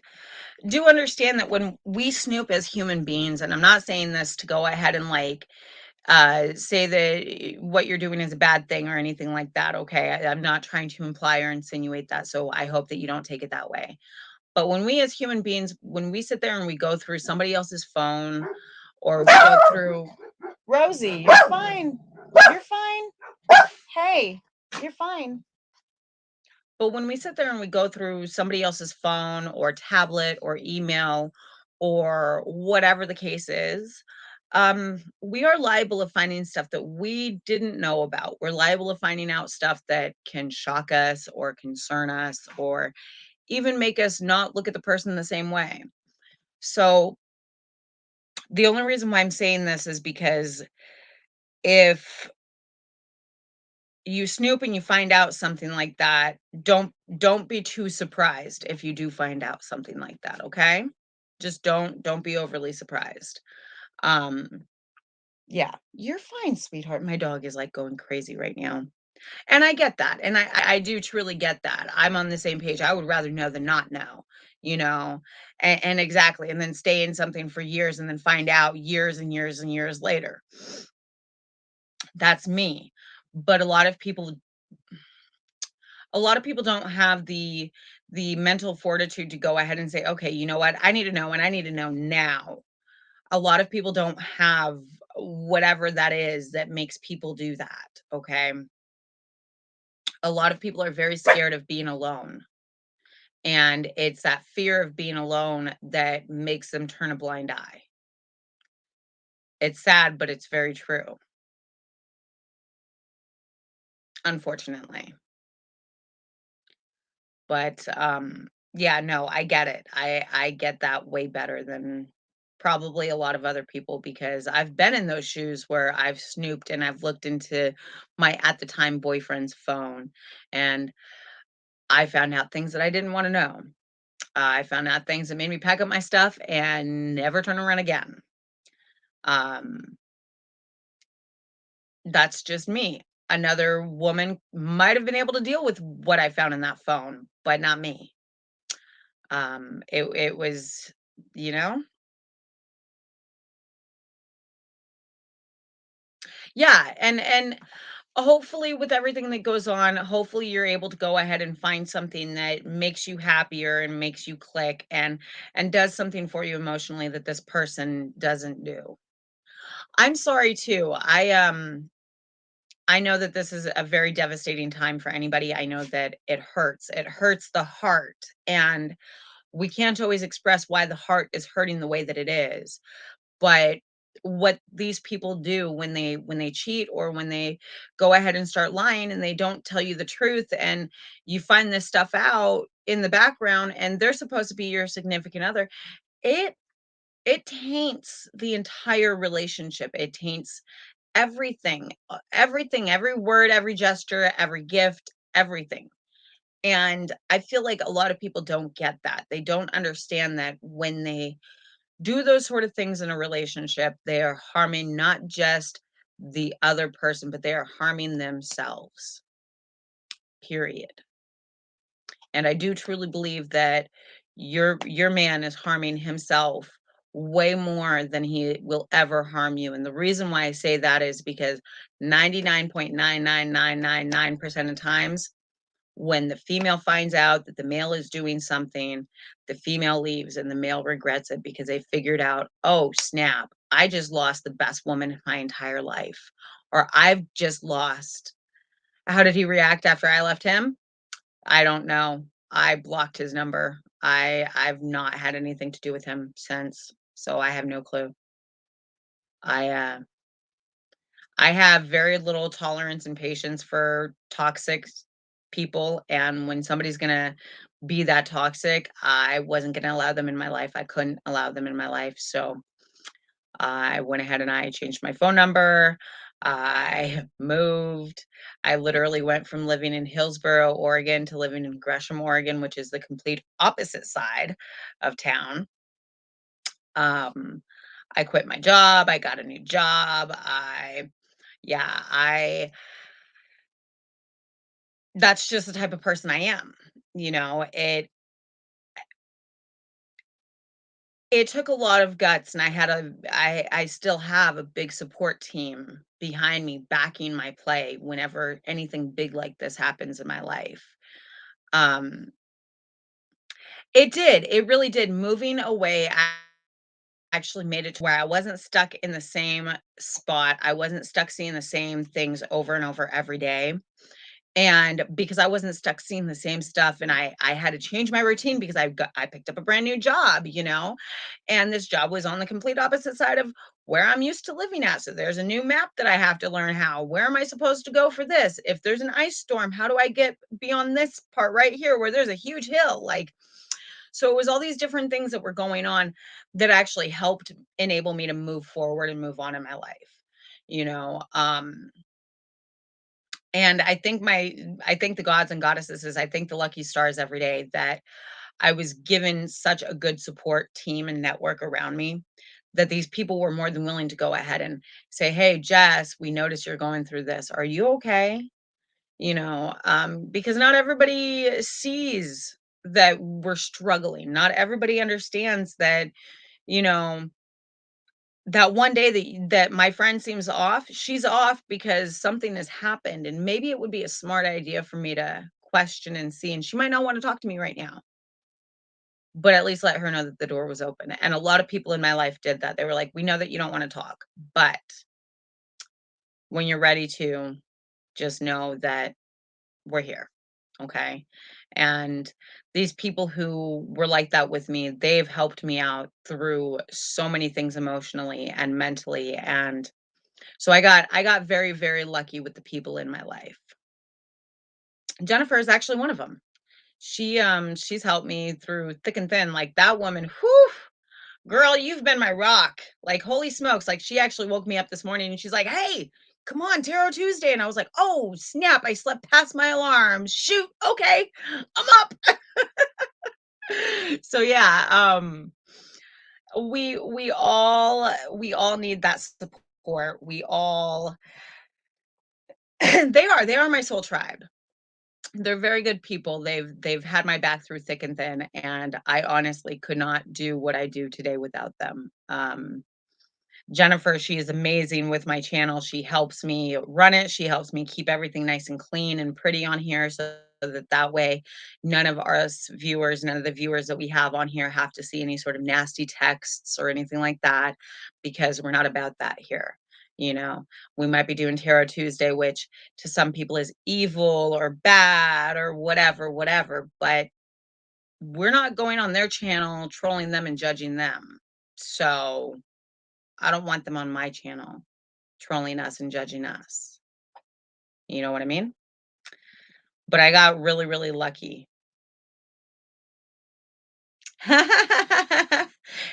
do understand that when we snoop as human beings, and I'm not saying this to go ahead and like say that what you're doing is a bad thing or anything like that. Okay, I'm not trying to imply or insinuate that. So I hope that you don't take it that way. But when we as human beings, when we sit there and we go through somebody else's phone or we go through Rosie, you're fine. You're fine. Hey, you're fine. But when we sit there and we go through somebody else's phone or tablet or email or whatever the case is, We are liable of finding stuff that we didn't know about. We're liable of finding out stuff that can shock us or concern us or even make us not look at the person the same way. So, the only reason why I'm saying this is because if you snoop and you find out something like that, don't be too surprised if you do find out something like that, okay? Just don't be overly surprised. Um, yeah, you're fine, sweetheart. My dog is like going crazy right now. And I get that. And I do truly get that. I'm on the same page. I would rather know than not know, you know. And exactly. And then stay in something for years and then find out years and years and years later. That's me. But a lot of people don't have the mental fortitude to go ahead and say, "Okay, you know what? I need to know and I need to know now." A lot of people don't have whatever that is that makes people do that, okay? A lot of people are very scared of being alone, and it's that fear of being alone that makes them turn a blind eye. It's sad, but it's very true, unfortunately. But, yeah, no, I get it. I get that way better than probably a lot of other people because I've been in those shoes where I've snooped and I've looked into my at the time boyfriend's phone, and I found out things that I didn't wanna know. I found out things that made me pack up my stuff and never turn around again. Um, that's just me. Another woman might have been able to deal with what I found in that phone, but not me. It was, you know? Yeah, and hopefully with everything that goes on, hopefully you're able to go ahead and find something that makes you happier and makes you click and does something for you emotionally that this person doesn't do. I'm sorry too. I know that this is a very devastating time for anybody. I know that it hurts. It hurts the heart, and we can't always express why the heart is hurting the way that it is. But what these people do when they cheat or when they go ahead and start lying and they don't tell you the truth and you find this stuff out in the background and they're supposed to be your significant other, it it taints the entire relationship. It taints everything, every word, every gesture, every gift, everything. And I feel like a lot of people don't get that. They don't understand that when they do those sort of things in a relationship, they are harming not just the other person, but they are harming themselves, period. And I do truly believe that your man is harming himself way more than he will ever harm you. And the reason why I say that is because 99.99999% of times when the female finds out that the male is doing something, the female leaves and the male regrets it because they figured out, "Oh, snap. I just lost the best woman in my entire life." Or I've just lost. How did he react after I left him? I don't know. I blocked his number. I've not had anything to do with him since, so I have no clue. I I have very little tolerance and patience for toxic people, and when somebody's gonna be that toxic, I wasn't gonna allow them in my life. I couldn't allow them in my life, so I went ahead and I changed my phone number. I moved. I literally went from living in Hillsboro, Oregon to living in Gresham, Oregon, which is the complete opposite side of town. Um, I quit my job. I got a new job. Yeah, I that's just the type of person I am. You know, it took a lot of guts and I still have a big support team behind me backing my play whenever anything big like this happens in my life. Um, it did. It really did. Moving away actually made it to where I wasn't stuck in the same spot. I wasn't stuck seeing the same things over and over every day. And because I wasn't stuck seeing the same stuff and I had to change my routine because I picked up a brand new job, you know? And this job was on the complete opposite side of where I'm used to living at. So there's a new map that I have to learn how. Where am I supposed to go for this? If there's an ice storm, how do I get beyond this part right here where there's a huge hill? Like, so it was all these different things that were going on that actually helped enable me to move forward and move on in my life, you know. And I think the gods and goddesses, I think the lucky stars every day that I was given such a good support team and network around me that these people were more than willing to go ahead and say, "Hey, Jess, we notice you're going through this. Are you okay?" Because not everybody sees that we're struggling. Not everybody understands that, you know, that one day that my friend seems off, she's off because something has happened, and maybe it would be a smart idea for me to question and see, and she might not want to talk to me right now, but at least let her know that the door was open. And a lot of people in my life did that. They were like, "We know that you don't want to talk, but when you're ready to, just know that we're here." Okay. And these people who were like that with me, they've helped me out through so many things emotionally and mentally. And so I got very, very lucky with the people in my life. Jennifer is actually one of them. She's helped me through thick and thin. Like that woman, whew, girl, you've been my rock. Like, holy smokes. Like, she actually woke me up this morning and she's like, "Hey, come on, Tarot Tuesday." And I was like, "Oh, snap. I slept past my alarm. Shoot. Okay. I'm up." So yeah, we all need that support. We all they are my soul tribe. They're very good people. They've had my back through thick and thin, and I honestly could not do what I do today without them. Jennifer, she is amazing with my channel. She helps me run it. She helps me keep everything nice and clean and pretty on here so that way none of us viewers, none of the viewers that we have on here have to see any sort of nasty texts or anything like that because we're not about that here. You know, we might be doing Tarot Tuesday, which to some people is evil or bad or whatever, but we're not going on their channel trolling them and judging them. So I don't want them on my channel trolling us and judging us. You know what I mean? But I got really, really lucky.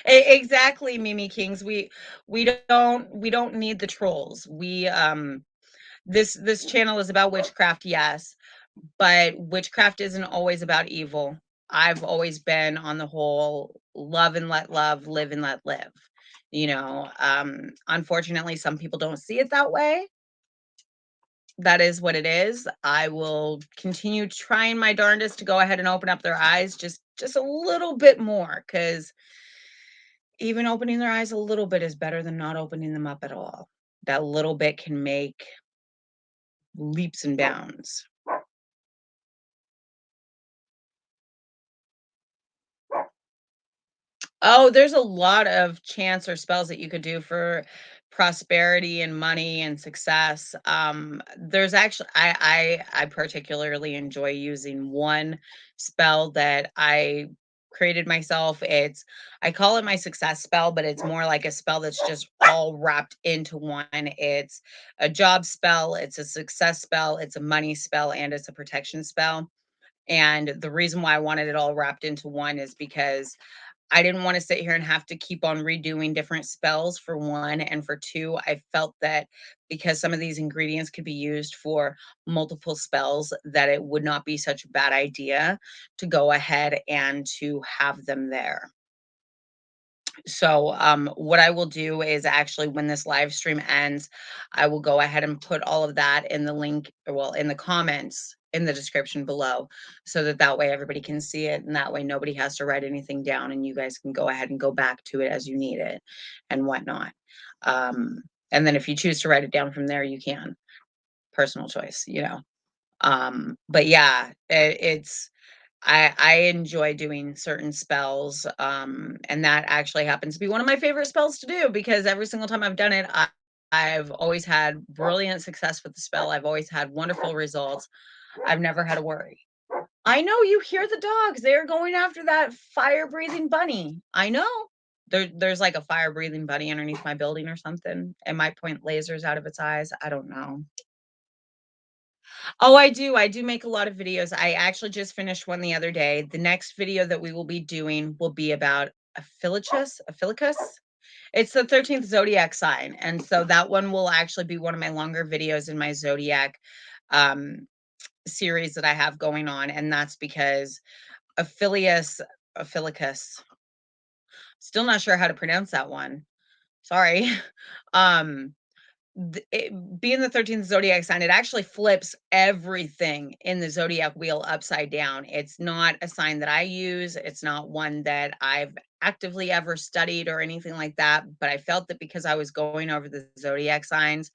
Exactly, Mimi Kings. We don't need the trolls. This channel is about witchcraft, yes, but witchcraft isn't always about evil. I've always been on the whole love and let love, live and let live. Unfortunately, some people don't see it that way. That is what it is. I will continue trying my darndest to go ahead and open up their eyes just a little bit more, because even opening their eyes a little bit is better than not opening them up at all. That little bit can make leaps and bounds. Oh, there's a lot of chants or spells that you could do for prosperity and money and success. There's actually I particularly enjoy using one spell that I created myself. I call it my success spell, but it's more like a spell that's just all wrapped into one. It's a job spell, it's a success spell, it's a money spell, and it's a protection spell. And the reason why I wanted it all wrapped into one is because I didn't wanna sit here and have to keep on redoing different spells, for one, and for two, I felt that because some of these ingredients could be used for multiple spells, that it would not be such a bad idea to go ahead and to have them there. So, what I will do is actually when this live stream ends, I will go ahead and put all of that in the link, or well, in the comments in the description below, so that way everybody can see it, and that way nobody has to write anything down, and you guys can go ahead and go back to it as you need it and whatnot. Um, and then if you choose to write it down from there, you can. Personal choice. But yeah, I enjoy doing certain spells, and that actually happens to be one of my favorite spells to do, because every single time I've done it, I've always had brilliant success with the spell. I've always had wonderful results. I've never had to worry. I know, you hear the dogs. They're going after that fire breathing bunny. I know. There's like a fire-breathing bunny underneath my building or something. It might point lasers out of its eyes. I don't know. Oh, I do. I do make a lot of videos. I actually just finished one the other day. The next video that we will be doing will be about Aphilicus. It's the 13th zodiac sign, and so that one will actually be one of my longer videos in my zodiac, um, series that I have going on, and that's because Aphilicus, still not sure how to pronounce that one. Sorry. Um, being the 13th zodiac sign, it actually flips everything in the zodiac wheel upside down. It's not a sign that I use. It's not one that I've actively ever studied or anything like that. But I felt that because I was going over the zodiac signs,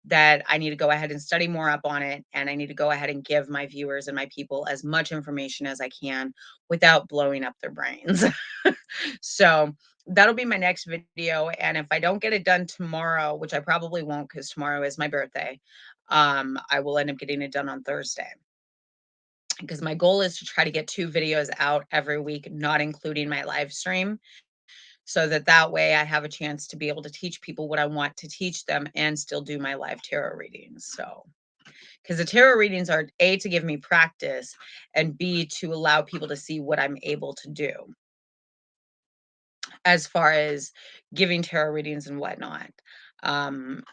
that I need to go ahead and study more up on it. And I need to go ahead and give my viewers and my people as much information as I can without blowing up their brains. So that'll be my next video, and if I don't get it done tomorrow, which I probably won't, because tomorrow is my birthday, I will end up getting it done on Thursday. Because my goal is to try to get 2 videos out every week, not including my live stream, so that that way I have a chance to be able to teach people what I want to teach them and still do my live tarot readings. So, because the tarot readings are A, to give me practice, and B, to allow people to see what I'm able to do as far as giving tarot readings and whatnot.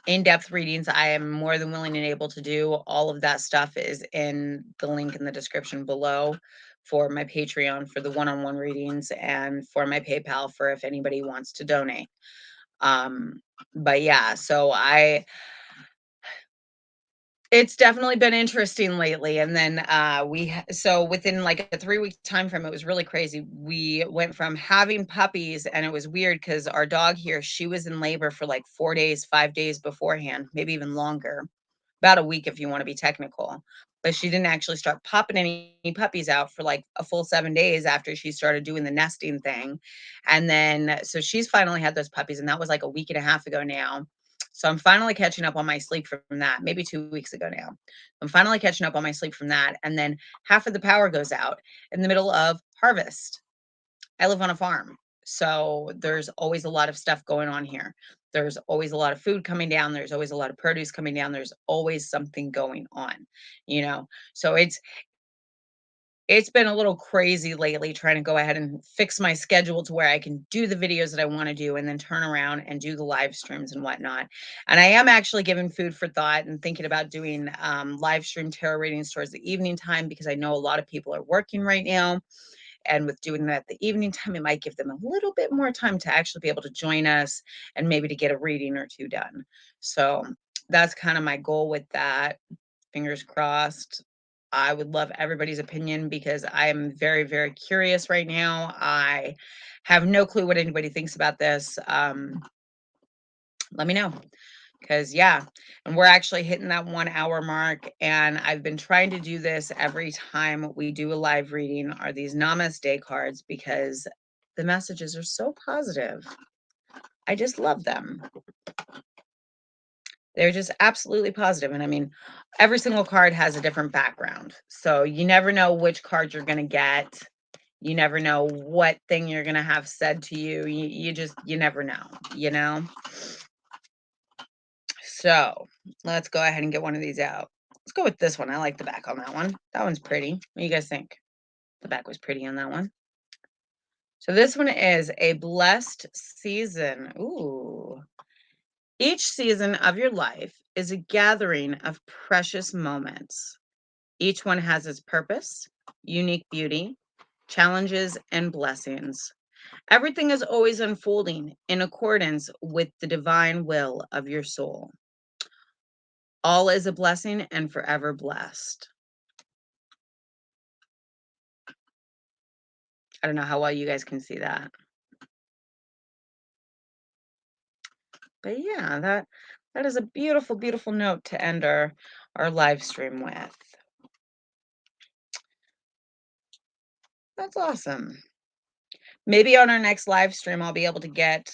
In-depth readings, I am more than willing and able to do. All of that stuff is in the link in the description below for my Patreon for the one-on-one readings and for my PayPal for if anybody wants to donate. Um, but yeah, so it's definitely been interesting lately, and then, so within, like, a 3-week time frame, it was really crazy. We went from having puppies, and it was weird because our dog here, she was in labor for, like, 4 days, 5 days beforehand, maybe even longer. About a week if you wanna be technical, but she didn't actually start popping any puppies out for, like, a full 7 days after she started doing the nesting thing, and then so she's finally had those puppies, and that was, like, a week and a half ago now. So I'm finally catching up on my sleep from that, maybe 2 weeks ago now. I'm finally catching up on my sleep from that, and then half of the power goes out in the middle of harvest. I live on a farm, so there's always a lot of stuff going on here. There's always a lot of food coming down, there's always a lot of produce coming down, there's always something going on, you know? So it's been a little crazy lately trying to go ahead and fix my schedule to where I can do the videos that I wanna do and then turn around and do the live streams and whatnot. And I am actually giving food for thought and thinking about doing, live stream tarot readings towards the evening time because I know a lot of people are working right now, and with doing that at the evening time, it might give them a little bit more time to actually be able to join us and maybe to get a reading or 2 done. So, that's kinda my goal with that. Fingers crossed. I would love everybody's opinion because I am very, very curious right now. I have no clue what anybody thinks about this. Let me know. Because, yeah, and we're actually hitting that 1 hour mark. And I've been trying to do this every time we do a live reading, are these namaste cards because the messages are so positive. I just love them. They're just absolutely positive, and I mean, every single card has a different background, so you never know which card you're gonna get. You never know what thing you're gonna have said to you. You just you never know, you know? So, let's go ahead and get one of these out. Let's go with this one. I like the back on that one. That one's pretty. What do you guys think? The back was pretty on that one. So this one is a blessed season. Ooh. Each season of your life is a gathering of precious moments. Each one has its purpose, unique beauty, challenges, and blessings. Everything is always unfolding in accordance with the divine will of your soul. All is a blessing and forever blessed. I don't know how well you guys can see that. But yeah, that is a beautiful, beautiful note to end our live stream with. That's awesome. Maybe on our next live stream, I'll be able to get,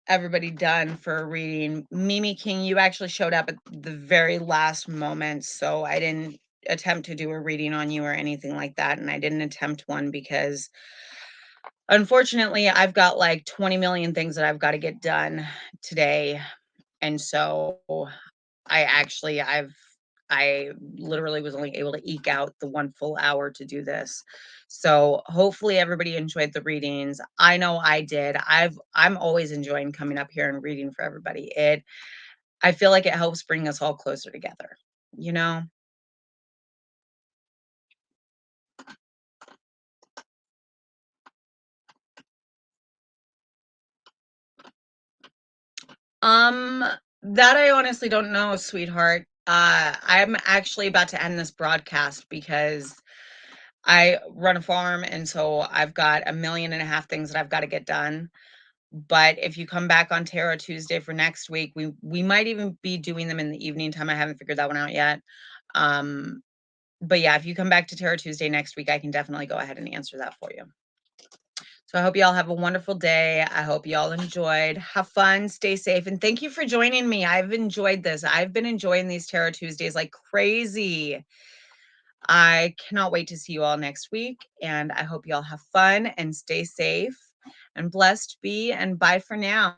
everybody done for a reading. Mimi King, you actually showed up at the very last moment, so I didn't attempt to do a reading on you or anything like that, and I didn't attempt one because Unfortunately, I've got like 20 million things that I've got to get done today. And so I literally was only able to eke out the 1 full hour to do this. So hopefully everybody enjoyed the readings. I know I did. I'm always enjoying coming up here and reading for everybody. I feel like it helps bring us all closer together, you know? Um, that I honestly don't know, sweetheart. I'm actually about to end this broadcast because I run a farm, and so I've got 1.5 million things that I've got to get done. But if you come back on Tarot Tuesday for next week, we might even be doing them in the evening time. I haven't figured that one out yet. Um, but yeah, if you come back to Tarot Tuesday next week, I can definitely go ahead and answer that for you. So I hope you all have a wonderful day. I hope you all enjoyed. Have fun, stay safe, and thank you for joining me. I've enjoyed this. I've been enjoying these Tarot Tuesdays like crazy. I cannot wait to see you all next week, and I hope you all have fun and stay safe and blessed be, and bye for now.